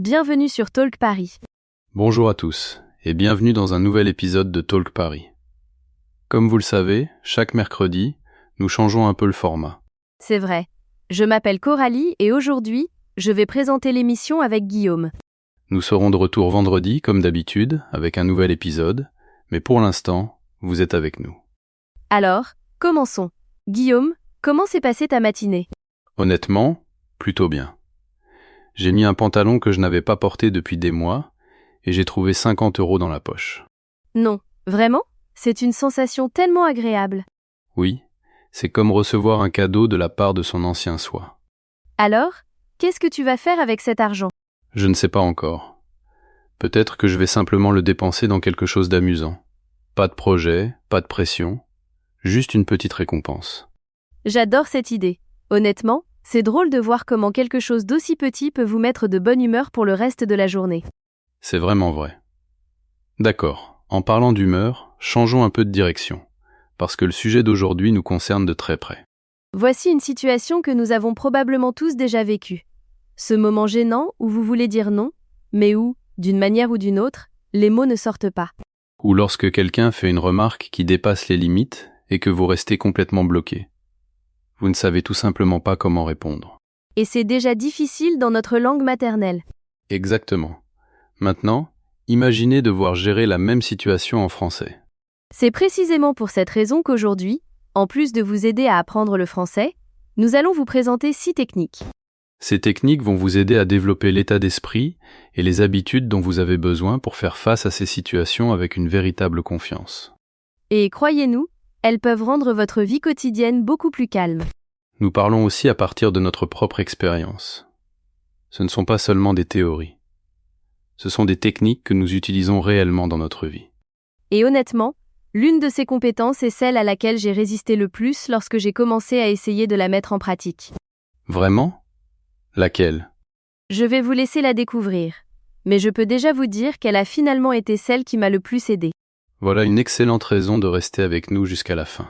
Bienvenue sur Talk Paris. Bonjour à tous et bienvenue dans un nouvel épisode de Talk Paris. Comme vous le savez, chaque mercredi, nous changeons un peu le format. C'est vrai. Je m'appelle Coralie et aujourd'hui, je vais présenter l'émission avec Guillaume. Nous serons de retour vendredi comme d'habitude avec un nouvel épisode, mais pour l'instant, vous êtes avec nous. Alors, commençons. Guillaume, comment s'est passée ta matinée ? Honnêtement, plutôt bien. J'ai mis un pantalon que je n'avais pas porté depuis des mois et j'ai trouvé 50 € dans la poche. Non, vraiment ? C'est une sensation tellement agréable. Oui, c'est comme recevoir un cadeau de la part de son ancien soi. Alors, qu'est-ce que tu vas faire avec cet argent ? Je ne sais pas encore. Peut-être que je vais simplement le dépenser dans quelque chose d'amusant. Pas de projet, pas de pression, juste une petite récompense. J'adore cette idée. Honnêtement, c'est drôle de voir comment quelque chose d'aussi petit peut vous mettre de bonne humeur pour le reste de la journée. C'est vraiment vrai. D'accord, en parlant d'humeur, changeons un peu de direction, parce que le sujet d'aujourd'hui nous concerne de très près. Voici une situation que nous avons probablement tous déjà vécue. Ce moment gênant où vous voulez dire non, mais où, d'une manière ou d'une autre, les mots ne sortent pas. Ou lorsque quelqu'un fait une remarque qui dépasse les limites et que vous restez complètement bloqué. Vous ne savez tout simplement pas comment répondre. Et c'est déjà difficile dans notre langue maternelle. Exactement. Maintenant, imaginez devoir gérer la même situation en français. C'est précisément pour cette raison qu'aujourd'hui, en plus de vous aider à apprendre le français, nous allons vous présenter 6 techniques. Ces techniques vont vous aider à développer l'état d'esprit et les habitudes dont vous avez besoin pour faire face à ces situations avec une véritable confiance. Et croyez-nous, elles peuvent rendre votre vie quotidienne beaucoup plus calme. Nous parlons aussi à partir de notre propre expérience. Ce ne sont pas seulement des théories. Ce sont des techniques que nous utilisons réellement dans notre vie. Et honnêtement, l'une de ces compétences est celle à laquelle j'ai résisté le plus lorsque j'ai commencé à essayer de la mettre en pratique. Vraiment ? Laquelle ? Je vais vous laisser la découvrir, mais je peux déjà vous dire qu'elle a finalement été celle qui m'a le plus aidée. Voilà une excellente raison de rester avec nous jusqu'à la fin.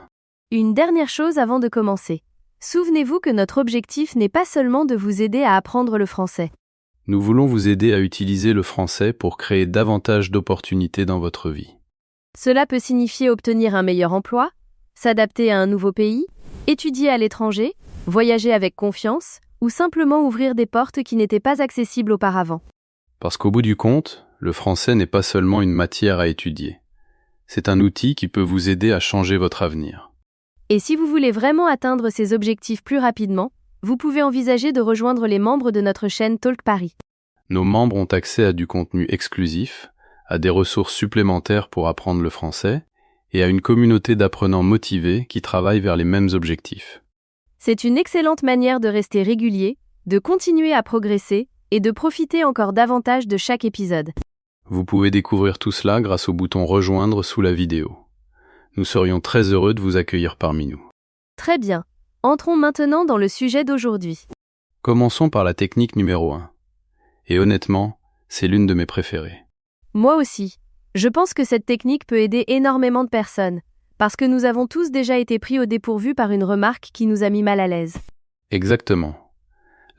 Une dernière chose avant de commencer. Souvenez-vous que notre objectif n'est pas seulement de vous aider à apprendre le français. Nous voulons vous aider à utiliser le français pour créer davantage d'opportunités dans votre vie. Cela peut signifier obtenir un meilleur emploi, s'adapter à un nouveau pays, étudier à l'étranger, voyager avec confiance, ou simplement ouvrir des portes qui n'étaient pas accessibles auparavant. Parce qu'au bout du compte, le français n'est pas seulement une matière à étudier. C'est un outil qui peut vous aider à changer votre avenir. Et si vous voulez vraiment atteindre ces objectifs plus rapidement, vous pouvez envisager de rejoindre les membres de notre chaîne Talk Paris. Nos membres ont accès à du contenu exclusif, à des ressources supplémentaires pour apprendre le français, et à une communauté d'apprenants motivés qui travaillent vers les mêmes objectifs. C'est une excellente manière de rester régulier, de continuer à progresser, et de profiter encore davantage de chaque épisode. Vous pouvez découvrir tout cela grâce au bouton « Rejoindre » sous la vidéo. Nous serions très heureux de vous accueillir parmi nous. Très bien. Entrons maintenant dans le sujet d'aujourd'hui. Commençons par la technique numéro 1. Et honnêtement, c'est l'une de mes préférées. Moi aussi. Je pense que cette technique peut aider énormément de personnes, parce que nous avons tous déjà été pris au dépourvu par une remarque qui nous a mis mal à l'aise. Exactement.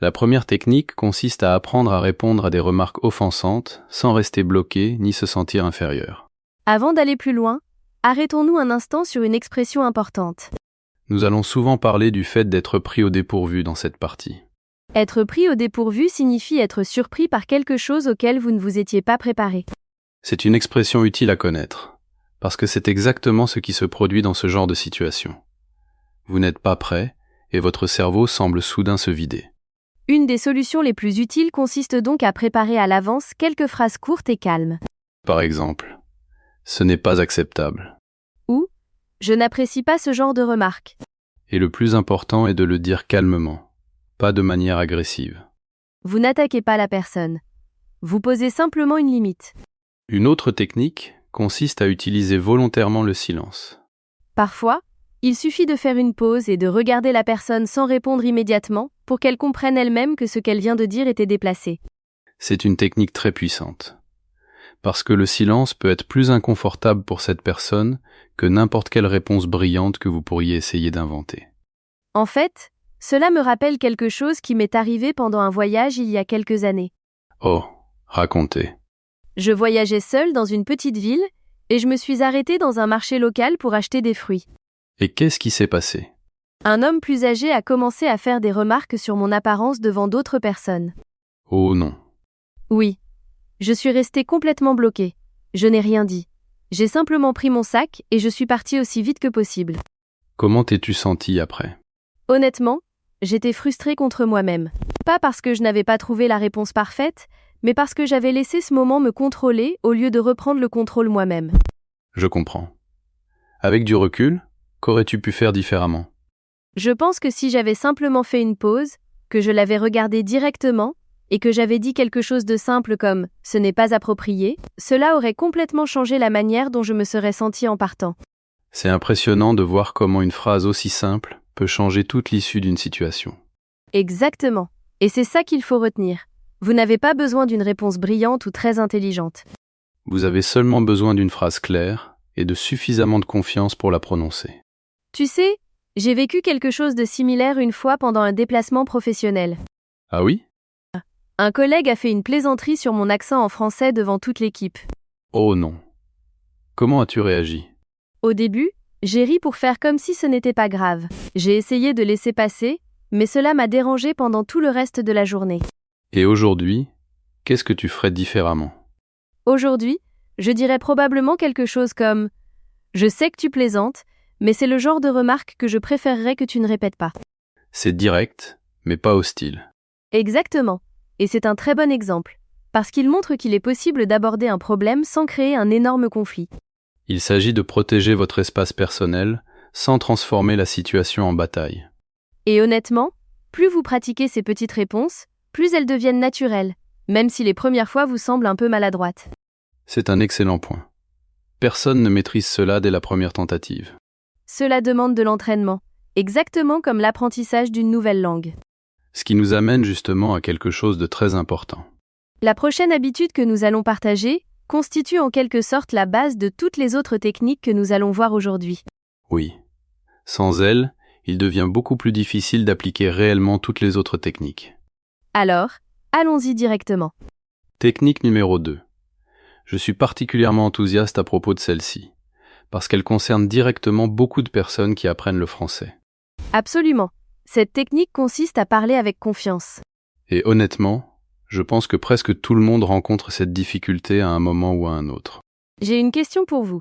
La première technique consiste à apprendre à répondre à des remarques offensantes sans rester bloqué ni se sentir inférieur. Avant d'aller plus loin, arrêtons-nous un instant sur une expression importante. Nous allons souvent parler du fait d'être pris au dépourvu dans cette partie. Être pris au dépourvu signifie être surpris par quelque chose auquel vous ne vous étiez pas préparé. C'est une expression utile à connaître, parce que c'est exactement ce qui se produit dans ce genre de situation. Vous n'êtes pas prêt, et votre cerveau semble soudain se vider. Une des solutions les plus utiles consiste donc à préparer à l'avance quelques phrases courtes et calmes. Par exemple, « Ce n'est pas acceptable ». Ou « Je n'apprécie pas ce genre de remarques ». Et le plus important est de le dire calmement, pas de manière agressive. Vous n'attaquez pas la personne. Vous posez simplement une limite. Une autre technique consiste à utiliser volontairement le silence. Parfois, il suffit de faire une pause et de regarder la personne sans répondre immédiatement pour qu'elle comprenne elle-même que ce qu'elle vient de dire était déplacé. C'est une technique très puissante. Parce que le silence peut être plus inconfortable pour cette personne que n'importe quelle réponse brillante que vous pourriez essayer d'inventer. En fait, cela me rappelle quelque chose qui m'est arrivé pendant un voyage il y a quelques années. Oh, Racontez. Je voyageais seule dans une petite ville et je me suis arrêtée dans un marché local pour acheter des fruits. Et qu'est-ce qui s'est passé? Un homme plus âgé a commencé à faire des remarques sur mon apparence devant d'autres personnes. Oh non. Oui. Je suis restée complètement bloquée. Je n'ai rien dit. J'ai simplement pris mon sac et je suis partie aussi vite que possible. Comment t'es-tu senti après? Honnêtement, j'étais frustrée contre moi-même. Pas parce que je n'avais pas trouvé la réponse parfaite, mais parce que j'avais laissé ce moment me contrôler au lieu de reprendre le contrôle moi-même. Je comprends. Avec du recul, qu'aurais-tu pu faire différemment? Je pense que si j'avais simplement fait une pause, que je l'avais regardé directement, et que j'avais dit quelque chose de simple comme « ce n'est pas approprié », cela aurait complètement changé la manière dont je me serais sentie en partant. C'est impressionnant de voir comment une phrase aussi simple peut changer toute l'issue d'une situation. Exactement. Et c'est ça qu'il faut retenir. Vous n'avez pas besoin d'une réponse brillante ou très intelligente. Vous avez seulement besoin d'une phrase claire et de suffisamment de confiance pour la prononcer. Tu sais, j'ai vécu quelque chose de similaire une fois pendant un déplacement professionnel. Ah oui? Un collègue a fait une plaisanterie sur mon accent en français devant toute l'équipe. Oh non. Comment as-tu réagi? Au début, j'ai ri pour faire comme si ce n'était pas grave. J'ai essayé de laisser passer, mais cela m'a dérangé pendant tout le reste de la journée. Et aujourd'hui, qu'est-ce que tu ferais différemment? Aujourd'hui, je dirais probablement quelque chose comme « Je sais que tu plaisantes, mais c'est le genre de remarque que je préférerais que tu ne répètes pas. » C'est direct, mais pas hostile. Exactement. Et c'est un très bon exemple, parce qu'il montre qu'il est possible d'aborder un problème sans créer un énorme conflit. Il s'agit de protéger votre espace personnel sans transformer la situation en bataille. Et honnêtement, plus vous pratiquez ces petites réponses, plus elles deviennent naturelles, même si les premières fois vous semblent un peu maladroites. C'est un excellent point. Personne ne maîtrise cela dès la première tentative. Cela demande de l'entraînement, exactement comme l'apprentissage d'une nouvelle langue. Ce qui nous amène justement à quelque chose de très important. La prochaine habitude que nous allons partager constitue en quelque sorte la base de toutes les autres techniques que nous allons voir aujourd'hui. Oui. Sans elle, il devient beaucoup plus difficile d'appliquer réellement toutes les autres techniques. Alors, allons-y directement. Technique numéro 2. Je suis particulièrement enthousiaste à propos de celle-ci, parce qu'elle concerne directement beaucoup de personnes qui apprennent le français. Absolument. Cette technique consiste à parler avec confiance. Et honnêtement, je pense que presque tout le monde rencontre cette difficulté à un moment ou à un autre. J'ai une question pour vous.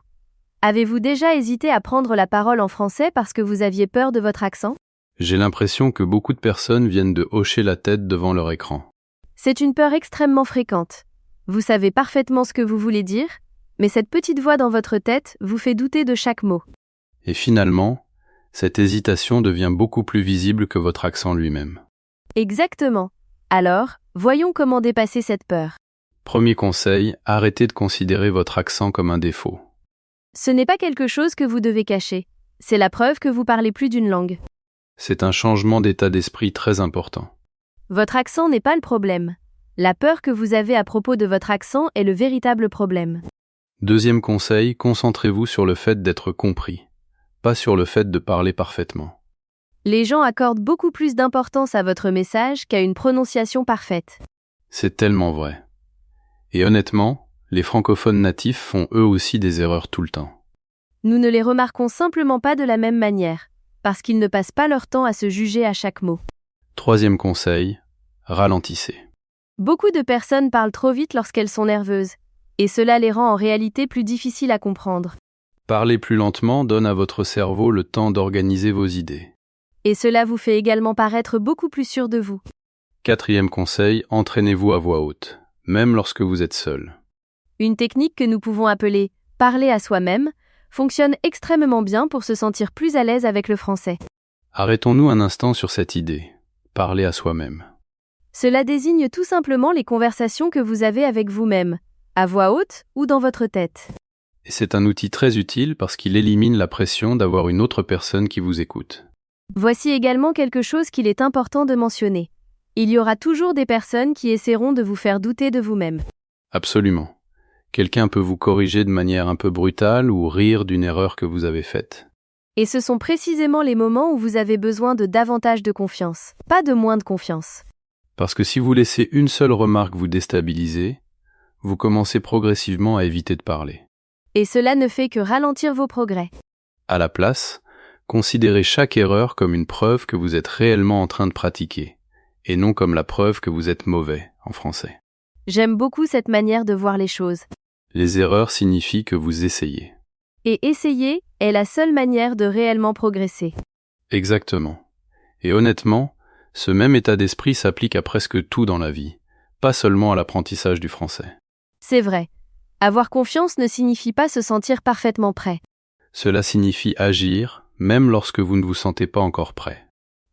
Avez-vous déjà hésité à prendre la parole en français parce que vous aviez peur de votre accent? J'ai l'impression que beaucoup de personnes viennent de hocher la tête devant leur écran. C'est une peur extrêmement fréquente. Vous savez parfaitement ce que vous voulez dire, mais cette petite voix dans votre tête vous fait douter de chaque mot. Et finalement, cette hésitation devient beaucoup plus visible que votre accent lui-même. Exactement. Alors, voyons comment dépasser cette peur. Premier conseil, arrêtez de considérer votre accent comme un défaut. Ce n'est pas quelque chose que vous devez cacher. C'est la preuve que vous parlez plus d'une langue. C'est un changement d'état d'esprit très important. Votre accent n'est pas le problème. La peur que vous avez à propos de votre accent est le véritable problème. Deuxième conseil, concentrez-vous sur le fait d'être compris, pas sur le fait de parler parfaitement. Les gens accordent beaucoup plus d'importance à votre message qu'à une prononciation parfaite. C'est tellement vrai. Et honnêtement, les francophones natifs font eux aussi des erreurs tout le temps. Nous ne les remarquons simplement pas de la même manière, parce qu'ils ne passent pas leur temps à se juger à chaque mot. Troisième conseil, ralentissez. Beaucoup de personnes parlent trop vite lorsqu'elles sont nerveuses, et cela les rend en réalité plus difficiles à comprendre. Parler plus lentement donne à votre cerveau le temps d'organiser vos idées. Et cela vous fait également paraître beaucoup plus sûr de vous. Quatrième conseil, entraînez-vous à voix haute, même lorsque vous êtes seul. Une technique que nous pouvons appeler « parler à soi-même » fonctionne extrêmement bien pour se sentir plus à l'aise avec le français. Arrêtons-nous un instant sur cette idée, parler à soi-même. Cela désigne tout simplement les conversations que vous avez avec vous-même, à voix haute ou dans votre tête. Et c'est un outil très utile parce qu'il élimine la pression d'avoir une autre personne qui vous écoute. Voici également quelque chose qu'il est important de mentionner. Il y aura toujours des personnes qui essaieront de vous faire douter de vous-même. Absolument. Quelqu'un peut vous corriger de manière un peu brutale ou rire d'une erreur que vous avez faite. Et ce sont précisément les moments où vous avez besoin de davantage de confiance, pas de moins de confiance. Parce que si vous laissez une seule remarque vous déstabiliser, vous commencez progressivement à éviter de parler. Et cela ne fait que ralentir vos progrès. À la place, considérez chaque erreur comme une preuve que vous êtes réellement en train de pratiquer, et non comme la preuve que vous êtes mauvais, en français. J'aime beaucoup cette manière de voir les choses. Les erreurs signifient que vous essayez. Et essayer est la seule manière de réellement progresser. Exactement. Et honnêtement, ce même état d'esprit s'applique à presque tout dans la vie, pas seulement à l'apprentissage du français. C'est vrai. Avoir confiance ne signifie pas se sentir parfaitement prêt. Cela signifie agir, même lorsque vous ne vous sentez pas encore prêt.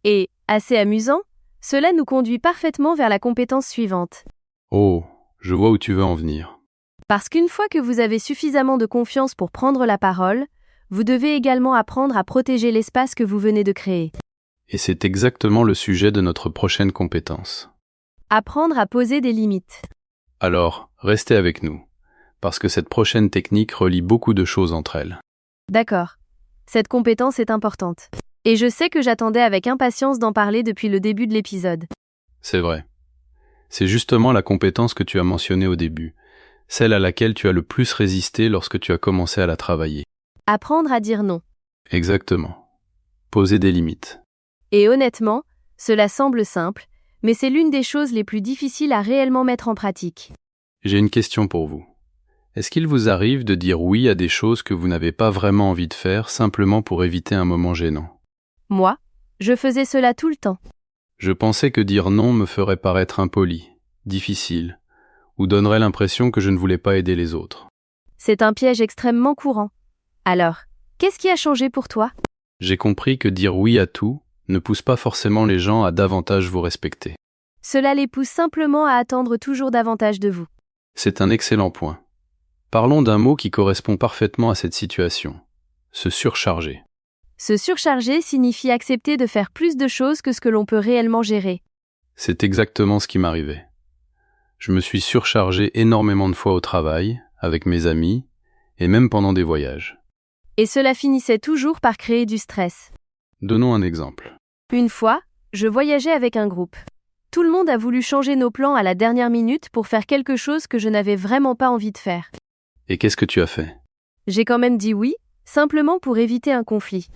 Et, assez amusant, cela nous conduit parfaitement vers la compétence suivante. Oh, je vois où tu veux en venir. Parce qu'une fois que vous avez suffisamment de confiance pour prendre la parole, vous devez également apprendre à protéger l'espace que vous venez de créer. Et c'est exactement le sujet de notre prochaine compétence. Apprendre à poser des limites. Alors, restez avec nous, parce que cette prochaine technique relie beaucoup de choses entre elles. D'accord. Cette compétence est importante. Et je sais que j'attendais avec impatience d'en parler depuis le début de l'épisode. C'est vrai. C'est justement la compétence que tu as mentionnée au début, celle à laquelle tu as le plus résisté lorsque tu as commencé à la travailler. Apprendre à dire non. Exactement. Poser des limites. Et honnêtement, cela semble simple, mais c'est l'une des choses les plus difficiles à réellement mettre en pratique. J'ai une question pour vous. Est-ce qu'il vous arrive de dire oui à des choses que vous n'avez pas vraiment envie de faire simplement pour éviter un moment gênant? Moi, je faisais cela tout le temps. Je pensais que dire non me ferait paraître impoli, difficile, ou donnerait l'impression que je ne voulais pas aider les autres. C'est un piège extrêmement courant. Alors, qu'est-ce qui a changé pour toi? J'ai compris que dire oui à tout ne pousse pas forcément les gens à davantage vous respecter. Cela les pousse simplement à attendre toujours davantage de vous. C'est un excellent point. Parlons d'un mot qui correspond parfaitement à cette situation. Se surcharger. Se surcharger signifie accepter de faire plus de choses que ce que l'on peut réellement gérer. C'est exactement ce qui m'arrivait. Je me suis surchargé énormément de fois au travail, avec mes amis, et même pendant des voyages. Et cela finissait toujours par créer du stress. Donnons un exemple. Une fois, je voyageais avec un groupe. Tout le monde a voulu changer nos plans à la dernière minute pour faire quelque chose que je n'avais vraiment pas envie de faire. Et qu'est-ce que tu as fait? J'ai quand même dit oui, simplement pour éviter un conflit.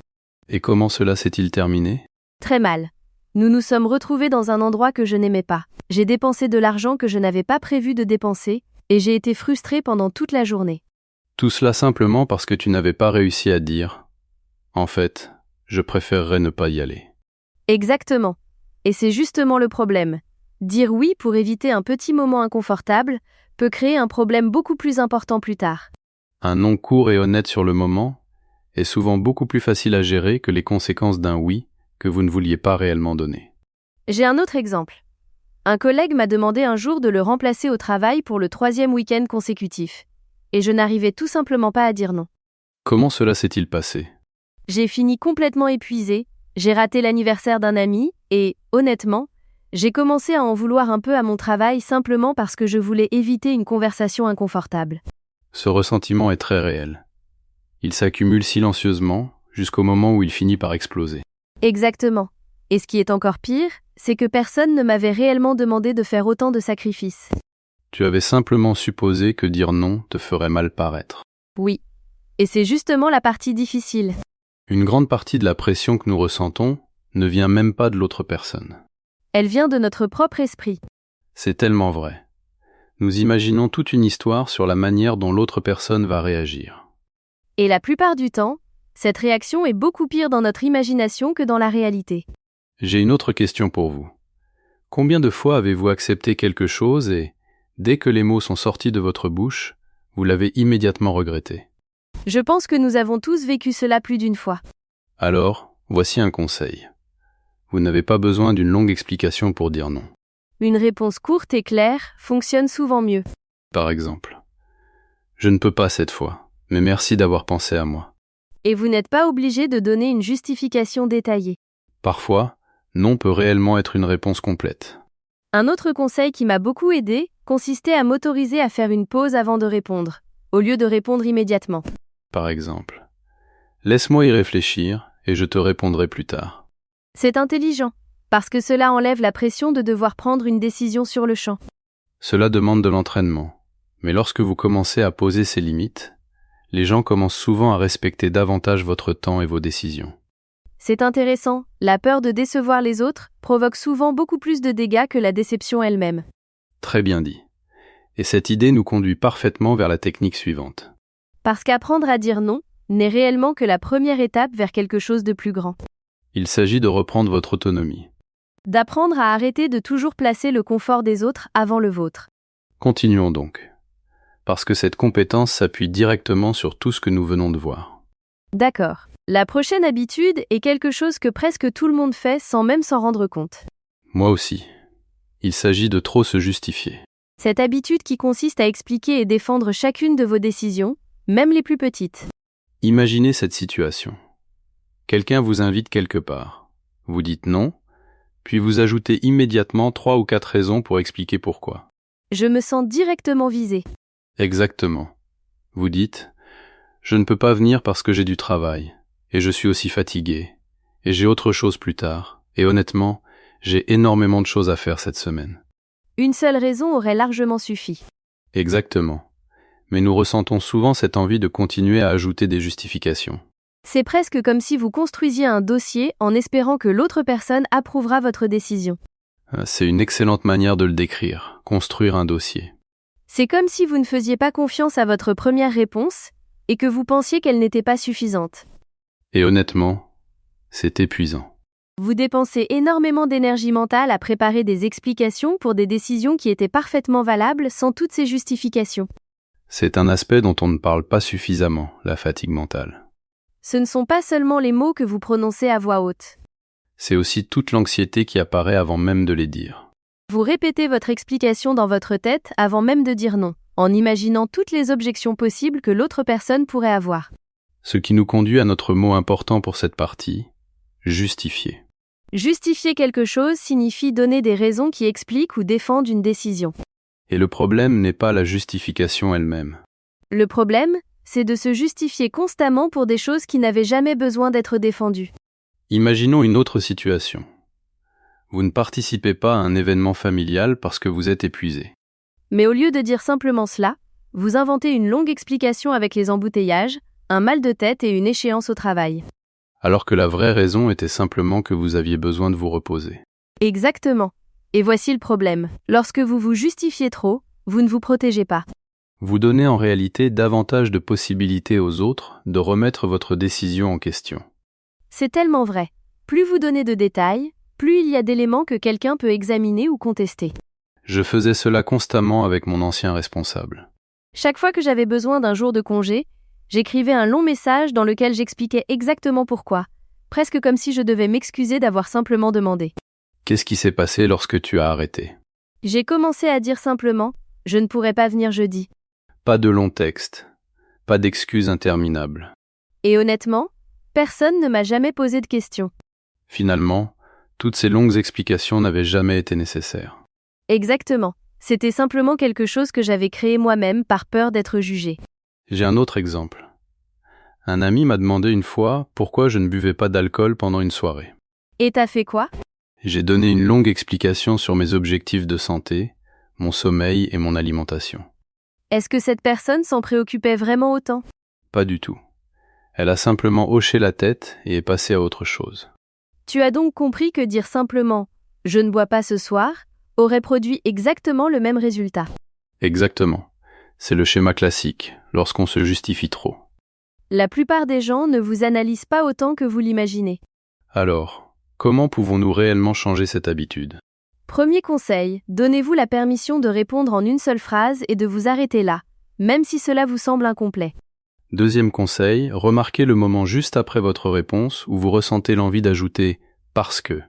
Et comment cela s'est-il terminé? Très mal. Nous nous sommes retrouvés dans un endroit que je n'aimais pas. J'ai dépensé de l'argent que je n'avais pas prévu de dépenser, et j'ai été frustrée pendant toute la journée. Tout cela simplement parce que tu n'avais pas réussi à dire « En fait, je préférerais ne pas y aller ». Exactement. Et c'est justement le problème. Dire oui pour éviter un petit moment inconfortable peut créer un problème beaucoup plus important plus tard. Un non court et honnête sur le moment est souvent beaucoup plus facile à gérer que les conséquences d'un oui que vous ne vouliez pas réellement donner. J'ai un autre exemple. Un collègue m'a demandé un jour de le remplacer au travail pour le 3e week-end consécutif. Et je n'arrivais tout simplement pas à dire non. Comment cela s'est-il passé? J'ai fini complètement épuisée, j'ai raté l'anniversaire d'un ami, et, honnêtement, j'ai commencé à en vouloir un peu à mon travail simplement parce que je voulais éviter une conversation inconfortable. Ce ressentiment est très réel. Il s'accumule silencieusement jusqu'au moment où il finit par exploser. Exactement. Et ce qui est encore pire, c'est que personne ne m'avait réellement demandé de faire autant de sacrifices. Tu avais simplement supposé que dire non te ferait mal paraître. Oui. Et c'est justement la partie difficile. Une grande partie de la pression que nous ressentons ne vient même pas de l'autre personne. Elle vient de notre propre esprit. C'est tellement vrai. Nous imaginons toute une histoire sur la manière dont l'autre personne va réagir. Et la plupart du temps, cette réaction est beaucoup pire dans notre imagination que dans la réalité. J'ai une autre question pour vous. Combien de fois avez-vous accepté quelque chose et, dès que les mots sont sortis de votre bouche, vous l'avez immédiatement regretté? Je pense que nous avons tous vécu cela plus d'une fois. Alors, voici un conseil. Vous n'avez pas besoin d'une longue explication pour dire non. Une réponse courte et claire fonctionne souvent mieux. Par exemple, « Je ne peux pas cette fois, mais merci d'avoir pensé à moi. » Et vous n'êtes pas obligé de donner une justification détaillée. Parfois, non peut réellement être une réponse complète. Un autre conseil qui m'a beaucoup aidé consistait à m'autoriser à faire une pause avant de répondre, au lieu de répondre immédiatement. Par exemple, « Laisse-moi y réfléchir et je te répondrai plus tard. » C'est intelligent, parce que cela enlève la pression de devoir prendre une décision sur le champ. Cela demande de l'entraînement, Mais lorsque vous commencez à poser ces limites, les gens commencent souvent à respecter davantage votre temps et vos décisions. C'est intéressant, la peur de décevoir les autres provoque souvent beaucoup plus de dégâts que la déception elle-même. Très bien dit. Et cette idée nous conduit parfaitement vers la technique suivante. Parce qu'apprendre à dire non n'est réellement que la première étape vers quelque chose de plus grand. Il s'agit de reprendre votre autonomie. D'apprendre à arrêter de toujours placer le confort des autres avant le vôtre. Continuons donc. Parce que cette compétence s'appuie directement sur tout ce que nous venons de voir. D'accord. La prochaine habitude est quelque chose que presque tout le monde fait sans même s'en rendre compte. Moi aussi. Il s'agit de trop se justifier. Cette habitude qui consiste à expliquer et défendre chacune de vos décisions, même les plus petites. Imaginez cette situation. Quelqu'un vous invite quelque part. Vous dites non, puis vous ajoutez immédiatement 3 ou 4 raisons pour expliquer pourquoi. Je me sens directement visée. Exactement. Vous dites « Je ne peux pas venir parce que j'ai du travail, et je suis aussi fatigué, et j'ai autre chose plus tard, et honnêtement, j'ai énormément de choses à faire cette semaine. » Une seule raison aurait largement suffi. Exactement. Mais nous ressentons souvent cette envie de continuer à ajouter des justifications. C'est presque comme si vous construisiez un dossier en espérant que l'autre personne approuvera votre décision. C'est une excellente manière de le décrire, construire un dossier. C'est comme si vous ne faisiez pas confiance à votre première réponse et que vous pensiez qu'elle n'était pas suffisante. Et honnêtement, c'est épuisant. Vous dépensez énormément d'énergie mentale à préparer des explications pour des décisions qui étaient parfaitement valables sans toutes ces justifications. C'est un aspect dont on ne parle pas suffisamment, la fatigue mentale. Ce ne sont pas seulement les mots que vous prononcez à voix haute. C'est aussi toute l'anxiété qui apparaît avant même de les dire. Vous répétez votre explication dans votre tête avant même de dire non, en imaginant toutes les objections possibles que l'autre personne pourrait avoir. Ce qui nous conduit à notre mot important pour cette partie, justifier. Justifier quelque chose signifie donner des raisons qui expliquent ou défendent une décision. Et le problème n'est pas la justification elle-même. Le problème, c'est de se justifier constamment pour des choses qui n'avaient jamais besoin d'être défendues. Imaginons une autre situation. Vous ne participez pas à un événement familial parce que vous êtes épuisé. Mais au lieu de dire simplement cela, vous inventez une longue explication avec les embouteillages, un mal de tête et une échéance au travail. Alors que la vraie raison était simplement que vous aviez besoin de vous reposer. Exactement. Et voici le problème. Lorsque vous vous justifiez trop, vous ne vous protégez pas. Vous donnez en réalité davantage de possibilités aux autres de remettre votre décision en question. C'est tellement vrai. Plus vous donnez de détails, plus il y a d'éléments que quelqu'un peut examiner ou contester. Je faisais cela constamment avec mon ancien responsable. Chaque fois que j'avais besoin d'un jour de congé, j'écrivais un long message dans lequel j'expliquais exactement pourquoi, presque comme si je devais m'excuser d'avoir simplement demandé. Qu'est-ce qui s'est passé lorsque tu as arrêté? J'ai commencé à dire simplement « Je ne pourrai pas venir jeudi ». Pas de long texte, pas d'excuses interminables. Et honnêtement, personne ne m'a jamais posé de questions. Finalement, toutes ces longues explications n'avaient jamais été nécessaires. Exactement. C'était simplement quelque chose que j'avais créé moi-même par peur d'être jugé. J'ai un autre exemple. Un ami m'a demandé une fois pourquoi je ne buvais pas d'alcool pendant une soirée. Et t'as fait quoi? J'ai donné une longue explication sur mes objectifs de santé, mon sommeil et mon alimentation. Est-ce que cette personne s'en préoccupait vraiment autant? Pas du tout. Elle a simplement hoché la tête et est passée à autre chose. Tu as donc compris que dire simplement « je ne bois pas ce soir » aurait produit exactement le même résultat. Exactement. C'est le schéma classique, lorsqu'on se justifie trop. La plupart des gens ne vous analysent pas autant que vous l'imaginez. Alors, comment pouvons-nous réellement changer cette habitude? Premier conseil, donnez-vous la permission de répondre en une seule phrase et de vous arrêter là, même si cela vous semble incomplet. Deuxième conseil, remarquez le moment juste après votre réponse où vous ressentez l'envie d'ajouter « parce que »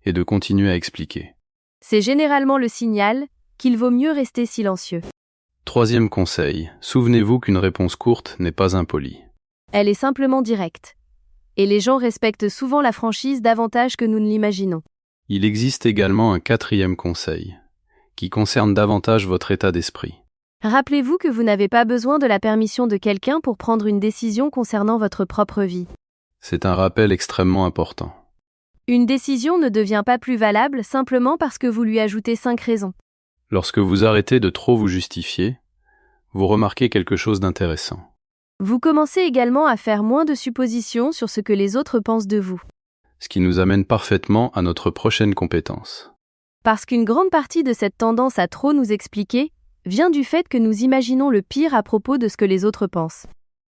et de continuer à expliquer. C'est généralement le signal qu'il vaut mieux rester silencieux. Troisième conseil, souvenez-vous qu'une réponse courte n'est pas impolie. Elle est simplement directe. Et les gens respectent souvent la franchise davantage que nous ne l'imaginons. Il existe également un quatrième conseil, qui concerne davantage votre état d'esprit. Rappelez-vous que vous n'avez pas besoin de la permission de quelqu'un pour prendre une décision concernant votre propre vie. C'est un rappel extrêmement important. Une décision ne devient pas plus valable simplement parce que vous lui ajoutez 5 raisons. Lorsque vous arrêtez de trop vous justifier, vous remarquez quelque chose d'intéressant. Vous commencez également à faire moins de suppositions sur ce que les autres pensent de vous. Ce qui nous amène parfaitement à notre prochaine compétence. Parce qu'une grande partie de cette tendance à trop nous expliquer vient du fait que nous imaginons le pire à propos de ce que les autres pensent.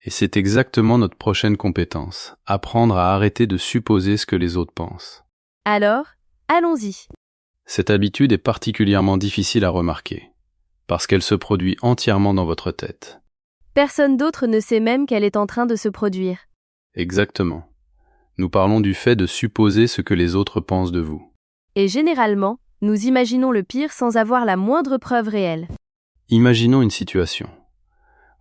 Et c'est exactement notre prochaine compétence, apprendre à arrêter de supposer ce que les autres pensent. Alors, allons-y. Cette habitude est particulièrement difficile à remarquer, parce qu'elle se produit entièrement dans votre tête. Personne d'autre ne sait même qu'elle est en train de se produire. Exactement. Nous parlons du fait de supposer ce que les autres pensent de vous. Et généralement, nous imaginons le pire sans avoir la moindre preuve réelle. Imaginons une situation.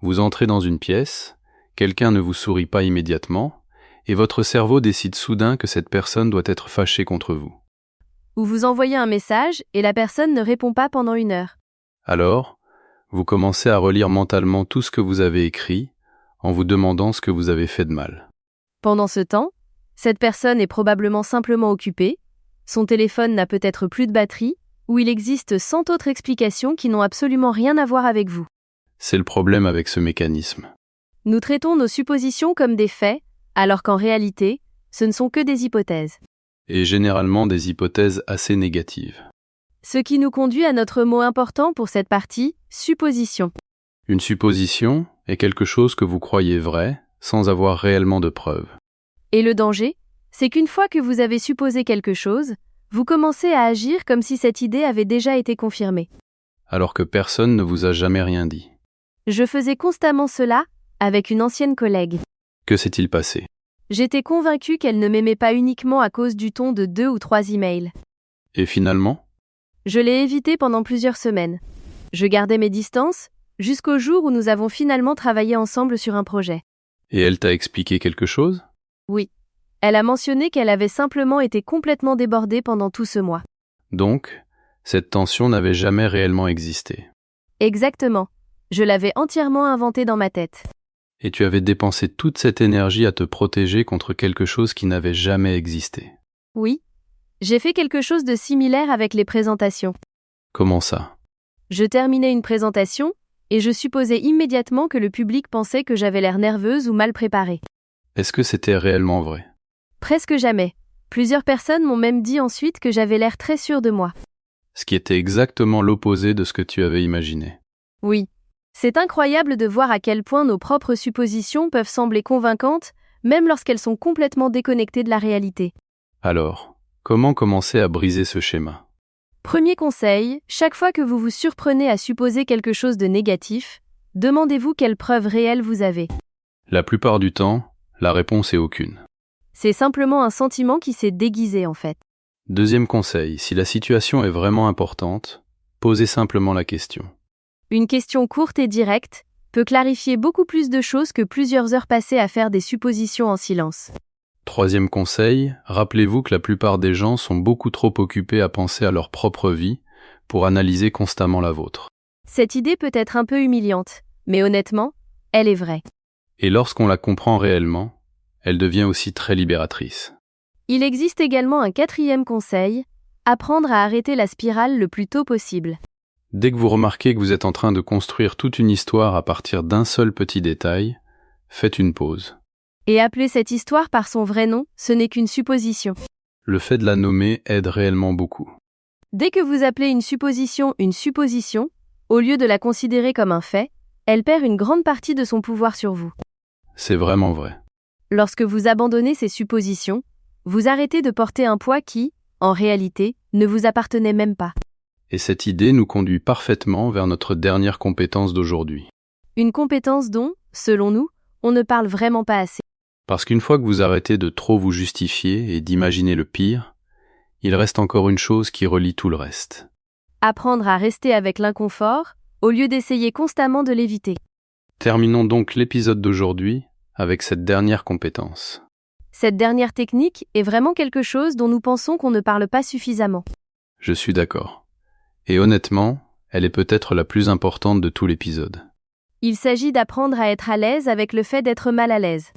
Vous entrez dans une pièce, quelqu'un ne vous sourit pas immédiatement, et votre cerveau décide soudain que cette personne doit être fâchée contre vous. Ou vous envoyez un message et la personne ne répond pas pendant 1 heure. Alors, vous commencez à relire mentalement tout ce que vous avez écrit, en vous demandant ce que vous avez fait de mal. Pendant ce temps, cette personne est probablement simplement occupée, son téléphone n'a peut-être plus de batterie, ou il existe 100 autres explications qui n'ont absolument rien à voir avec vous. C'est le problème avec ce mécanisme. Nous traitons nos suppositions comme des faits, alors qu'en réalité, ce ne sont que des hypothèses. Et généralement des hypothèses assez négatives. Ce qui nous conduit à notre mot important pour cette partie, supposition. Une supposition est quelque chose que vous croyez vrai, sans avoir réellement de preuves. Et le danger, c'est qu'une fois que vous avez supposé quelque chose, vous commencez à agir comme si cette idée avait déjà été confirmée. Alors que personne ne vous a jamais rien dit. Je faisais constamment cela avec une ancienne collègue. Que s'est-il passé? J'étais convaincue qu'elle ne m'aimait pas uniquement à cause du ton de 2 ou 3 emails. Et finalement? Je l'ai évité pendant plusieurs semaines. Je gardais mes distances, jusqu'au jour où nous avons finalement travaillé ensemble sur un projet. Et elle t'a expliqué quelque chose? Oui. Elle a mentionné qu'elle avait simplement été complètement débordée pendant tout ce mois. Donc, cette tension n'avait jamais réellement existé. Exactement. Je l'avais entièrement inventée dans ma tête. Et tu avais dépensé toute cette énergie à te protéger contre quelque chose qui n'avait jamais existé. Oui. J'ai fait quelque chose de similaire avec les présentations. Comment ça? Je terminais une présentation, et je supposais immédiatement que le public pensait que j'avais l'air nerveuse ou mal préparée. Est-ce que c'était réellement vrai? Presque jamais. Plusieurs personnes m'ont même dit ensuite que j'avais l'air très sûre de moi. Ce qui était exactement l'opposé de ce que tu avais imaginé. Oui. C'est incroyable de voir à quel point nos propres suppositions peuvent sembler convaincantes, même lorsqu'elles sont complètement déconnectées de la réalité. Alors, comment commencer à briser ce schéma? Premier conseil, chaque fois que vous vous surprenez à supposer quelque chose de négatif, demandez-vous quelles preuves réelles vous avez. La plupart du temps, la réponse est aucune. C'est simplement un sentiment qui s'est déguisé en fait. Deuxième conseil, si la situation est vraiment importante, posez simplement la question. Une question courte et directe peut clarifier beaucoup plus de choses que plusieurs heures passées à faire des suppositions en silence. Troisième conseil, rappelez-vous que la plupart des gens sont beaucoup trop occupés à penser à leur propre vie pour analyser constamment la vôtre. Cette idée peut être un peu humiliante, mais honnêtement, elle est vraie. Et lorsqu'on la comprend réellement, elle devient aussi très libératrice. Il existe également un 4e conseil, apprendre à arrêter la spirale le plus tôt possible. Dès que vous remarquez que vous êtes en train de construire toute une histoire à partir d'un seul petit détail, faites une pause. Et appeler cette histoire par son vrai nom, ce n'est qu'une supposition. Le fait de la nommer aide réellement beaucoup. Dès que vous appelez une supposition, au lieu de la considérer comme un fait, elle perd une grande partie de son pouvoir sur vous. C'est vraiment vrai. Lorsque vous abandonnez ces suppositions, vous arrêtez de porter un poids qui, en réalité, ne vous appartenait même pas. Et cette idée nous conduit parfaitement vers notre dernière compétence d'aujourd'hui. Une compétence dont, selon nous, on ne parle vraiment pas assez. Parce qu'une fois que vous arrêtez de trop vous justifier et d'imaginer le pire, il reste encore une chose qui relie tout le reste. Apprendre à rester avec l'inconfort, au lieu d'essayer constamment de l'éviter. Terminons donc l'épisode d'aujourd'hui avec cette dernière compétence. Cette dernière technique est vraiment quelque chose dont nous pensons qu'on ne parle pas suffisamment. Je suis d'accord. Et honnêtement, elle est peut-être la plus importante de tout l'épisode. Il s'agit d'apprendre à être à l'aise avec le fait d'être mal à l'aise.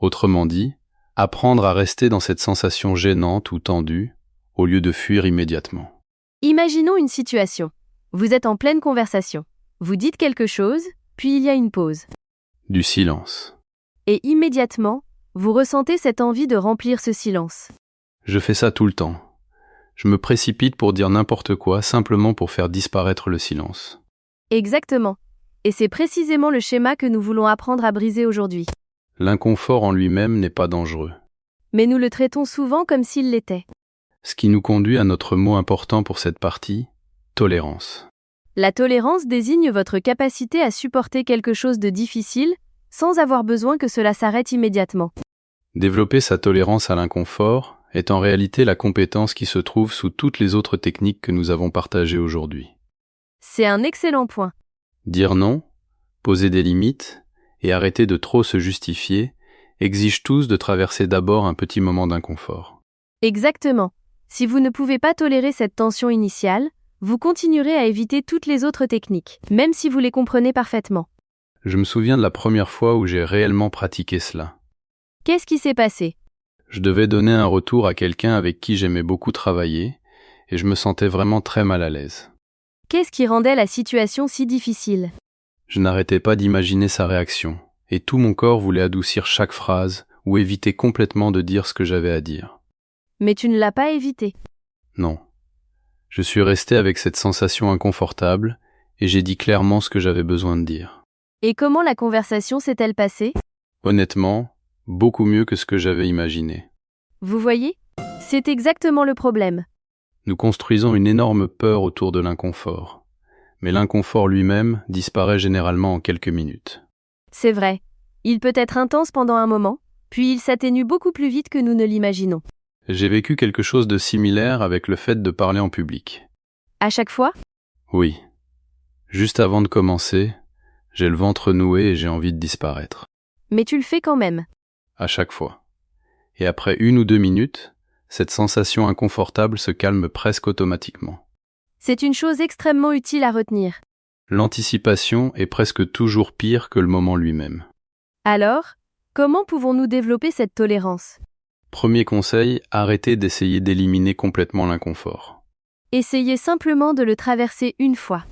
Autrement dit, apprendre à rester dans cette sensation gênante ou tendue, au lieu de fuir immédiatement. Imaginons une situation. Vous êtes en pleine conversation. Vous dites quelque chose, puis il y a une pause. Du silence. Et immédiatement, vous ressentez cette envie de remplir ce silence. Je fais ça tout le temps. Je me précipite pour dire n'importe quoi simplement pour faire disparaître le silence. Exactement. Et c'est précisément le schéma que nous voulons apprendre à briser aujourd'hui. L'inconfort en lui-même n'est pas dangereux. Mais nous le traitons souvent comme s'il l'était. Ce qui nous conduit à notre mot important pour cette partie, tolérance. La tolérance désigne votre capacité à supporter quelque chose de difficile sans avoir besoin que cela s'arrête immédiatement. Développer sa tolérance à l'inconfort est en réalité la compétence qui se trouve sous toutes les autres techniques que nous avons partagées aujourd'hui. C'est un excellent point. Dire non, poser des limites et arrêter de trop se justifier exigent tous de traverser d'abord un petit moment d'inconfort. Exactement. Si vous ne pouvez pas tolérer cette tension initiale, vous continuerez à éviter toutes les autres techniques, même si vous les comprenez parfaitement. Je me souviens de la première fois où j'ai réellement pratiqué cela. Qu'est-ce qui s'est passé? Je devais donner un retour à quelqu'un avec qui j'aimais beaucoup travailler et je me sentais vraiment très mal à l'aise. Qu'est-ce qui rendait la situation si difficile? Je n'arrêtais pas d'imaginer sa réaction et tout mon corps voulait adoucir chaque phrase ou éviter complètement de dire ce que j'avais à dire. Mais tu ne l'as pas évité. Non. Je suis resté avec cette sensation inconfortable et j'ai dit clairement ce que j'avais besoin de dire. Et comment la conversation s'est-elle passée? Honnêtement, beaucoup mieux que ce que j'avais imaginé. Vous voyez? C'est exactement le problème. Nous construisons une énorme peur autour de l'inconfort. Mais l'inconfort lui-même disparaît généralement en quelques minutes. C'est vrai. Il peut être intense pendant un moment, puis il s'atténue beaucoup plus vite que nous ne l'imaginons. J'ai vécu quelque chose de similaire avec le fait de parler en public. À chaque fois? Oui. Juste avant de commencer, j'ai le ventre noué et j'ai envie de disparaître. Mais tu le fais quand même. À chaque fois. Et après 1 ou 2 minutes, cette sensation inconfortable se calme presque automatiquement. C'est une chose extrêmement utile à retenir. L'anticipation est presque toujours pire que le moment lui-même. Alors, comment pouvons-nous développer cette tolérance? Premier conseil, arrêtez d'essayer d'éliminer complètement l'inconfort. Essayez simplement de le traverser une fois.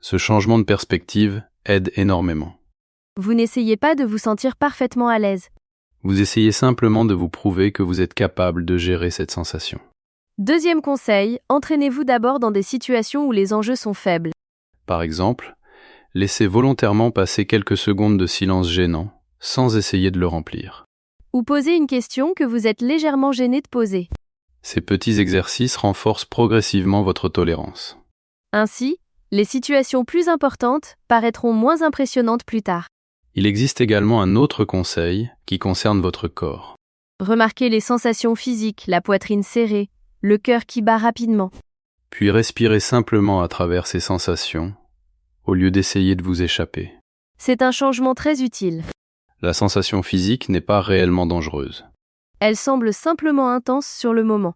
Ce changement de perspective aide énormément. Vous n'essayez pas de vous sentir parfaitement à l'aise. Vous essayez simplement de vous prouver que vous êtes capable de gérer cette sensation. Deuxième conseil, entraînez-vous d'abord dans des situations où les enjeux sont faibles. Par exemple, laissez volontairement passer quelques secondes de silence gênant, sans essayer de le remplir. Ou posez une question que vous êtes légèrement gêné de poser. Ces petits exercices renforcent progressivement votre tolérance. Ainsi, les situations plus importantes paraîtront moins impressionnantes plus tard. Il existe également un autre conseil qui concerne votre corps. Remarquez les sensations physiques, la poitrine serrée, le cœur qui bat rapidement. Puis respirez simplement à travers ces sensations, au lieu d'essayer de vous échapper. C'est un changement très utile. La sensation physique n'est pas réellement dangereuse. Elle semble simplement intense sur le moment.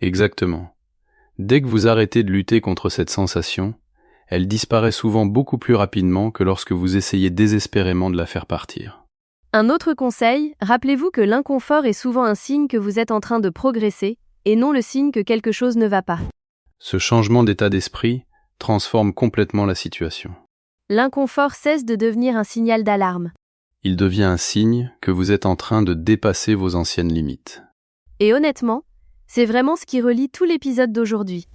Exactement. Dès que vous arrêtez de lutter contre cette sensation, elle disparaît souvent beaucoup plus rapidement que lorsque vous essayez désespérément de la faire partir. Un autre conseil, rappelez-vous que l'inconfort est souvent un signe que vous êtes en train de progresser, et non le signe que quelque chose ne va pas. Ce changement d'état d'esprit transforme complètement la situation. L'inconfort cesse de devenir un signal d'alarme. Il devient un signe que vous êtes en train de dépasser vos anciennes limites. Et honnêtement, c'est vraiment ce qui relie tout l'épisode d'aujourd'hui.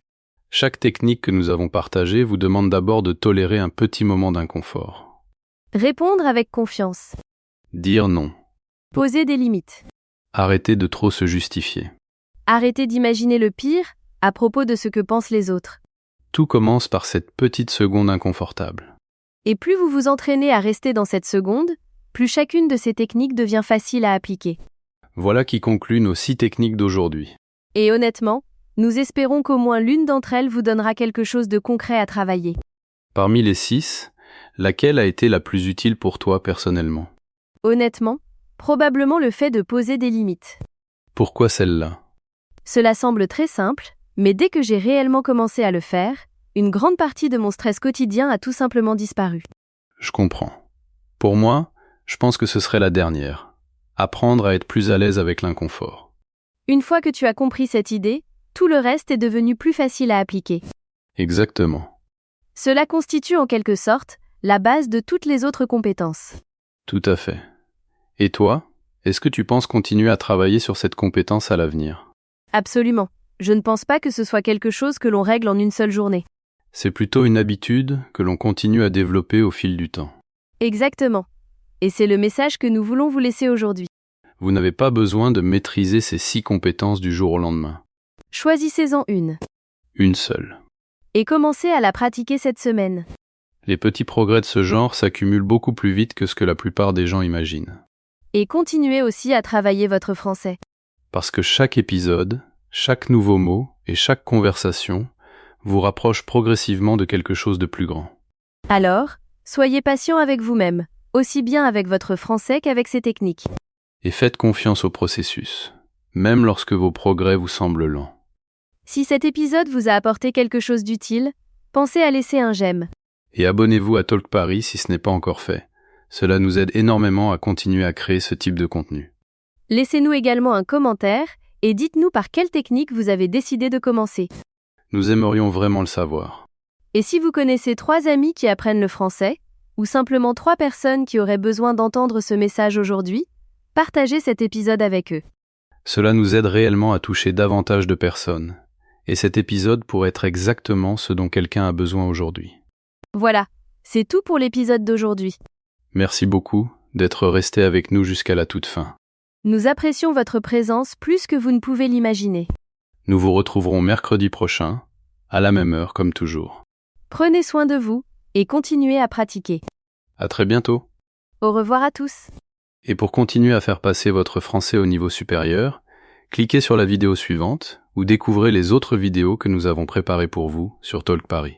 Chaque technique que nous avons partagée vous demande d'abord de tolérer un petit moment d'inconfort. Répondre avec confiance. Dire non. Poser des limites. Arrêter de trop se justifier. Arrêter d'imaginer le pire à propos de ce que pensent les autres. Tout commence par cette petite seconde inconfortable. Et plus vous vous entraînez à rester dans cette seconde, plus chacune de ces techniques devient facile à appliquer. Voilà qui conclut nos 6 techniques d'aujourd'hui. Et honnêtement, nous espérons qu'au moins l'une d'entre elles vous donnera quelque chose de concret à travailler. Parmi les 6, laquelle a été la plus utile pour toi personnellement? Honnêtement, probablement le fait de poser des limites. Pourquoi celle-là? Cela semble très simple, mais dès que j'ai réellement commencé à le faire, une grande partie de mon stress quotidien a tout simplement disparu. Je comprends. Pour moi, je pense que ce serait la dernière. Apprendre à être plus à l'aise avec l'inconfort. Une fois que tu as compris cette idée, tout le reste est devenu plus facile à appliquer. Exactement. Cela constitue en quelque sorte la base de toutes les autres compétences. Tout à fait. Et toi, est-ce que tu penses continuer à travailler sur cette compétence à l'avenir? Absolument. Je ne pense pas que ce soit quelque chose que l'on règle en une seule journée. C'est plutôt une habitude que l'on continue à développer au fil du temps. Exactement. Et c'est le message que nous voulons vous laisser aujourd'hui. Vous n'avez pas besoin de maîtriser ces 6 compétences du jour au lendemain. Choisissez-en une. Une seule. Et commencez à la pratiquer cette semaine. Les petits progrès de ce genre s'accumulent beaucoup plus vite que ce que la plupart des gens imaginent. Et continuez aussi à travailler votre français. Parce que chaque épisode, chaque nouveau mot et chaque conversation vous rapproche progressivement de quelque chose de plus grand. Alors, soyez patient avec vous-même, aussi bien avec votre français qu'avec ses techniques. Et faites confiance au processus, même lorsque vos progrès vous semblent lents. Si cet épisode vous a apporté quelque chose d'utile, pensez à laisser un j'aime. Et abonnez-vous à Talk Paris si ce n'est pas encore fait. Cela nous aide énormément à continuer à créer ce type de contenu. Laissez-nous également un commentaire et dites-nous par quelle technique vous avez décidé de commencer. Nous aimerions vraiment le savoir. Et si vous connaissez 3 amis qui apprennent le français, ou simplement 3 personnes qui auraient besoin d'entendre ce message aujourd'hui, partagez cet épisode avec eux. Cela nous aide réellement à toucher davantage de personnes. Et cet épisode pourrait être exactement ce dont quelqu'un a besoin aujourd'hui. Voilà, c'est tout pour l'épisode d'aujourd'hui. Merci beaucoup d'être resté avec nous jusqu'à la toute fin. Nous apprécions votre présence plus que vous ne pouvez l'imaginer. Nous vous retrouverons mercredi prochain, à la même heure comme toujours. Prenez soin de vous et continuez à pratiquer. À très bientôt. Au revoir à tous. Et pour continuer à faire passer votre français au niveau supérieur, cliquez sur la vidéo suivante ou découvrez les autres vidéos que nous avons préparées pour vous sur Talk Paris.